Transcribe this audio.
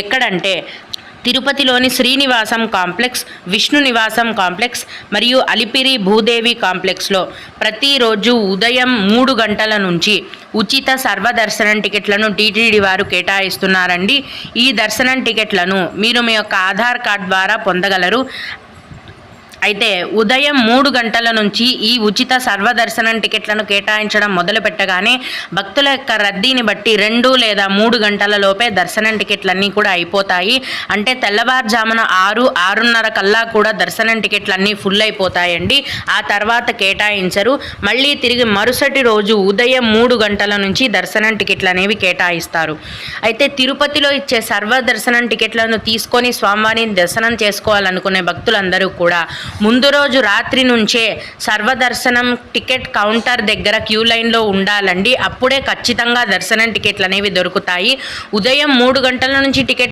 ఎక్కడంటే తిరుపతిలోని శ్రీనివాసం కాంప్లెక్స్, విష్ణు నివాసం కాంప్లెక్స్ మరియు అలిపిరి భూదేవి కాంప్లెక్స్లో ప్రతిరోజు ఉదయం 3 గంటల నుంచి ఉచిత సర్వదర్శనం టికెట్లను టీటీడీ వారు కేటాయిస్తున్నారండి. ఈ దర్శనం టికెట్లను మీరు మీ యొక్క ఆధార్ కార్డ్ ద్వారా పొందగలరు. అయితే ఉదయం 3 గంటల నుంచి ఈ ఉచిత సర్వదర్శనం టికెట్లను కేటాయించడం మొదలు పెట్టగానే భక్తుల యొక్క రద్దీని బట్టి 2 లేదా 3 గంటల లోపే దర్శనం టికెట్లన్నీ కూడా అయిపోతాయి. అంటే తెల్లవారుజామున 6-6:30 కల్లా కూడా దర్శనం టికెట్లన్నీ ఫుల్ అయిపోతాయండి. ఆ తర్వాత కేటాయించరు. మళ్ళీ తిరిగి మరుసటి రోజు ఉదయం 3 గంటల నుంచి దర్శనం టికెట్లు అనేవి కేటాయిస్తారు. అయితే తిరుపతిలో ఇచ్చే సర్వదర్శనం టికెట్లను తీసుకొని స్వామివారిని దర్శనం చేసుకోవాలనుకునే భక్తులందరూ కూడా ముందు రోజు రాత్రి నుంచే సర్వదర్శనం టికెట్ కౌంటర్ దగ్గర క్యూ లైన్లో ఉండాలండి. అప్పుడే ఖచ్చితంగా దర్శనం టికెట్లు అనేవి దొరుకుతాయి. ఉదయం 3 గంటల నుంచి టికెట్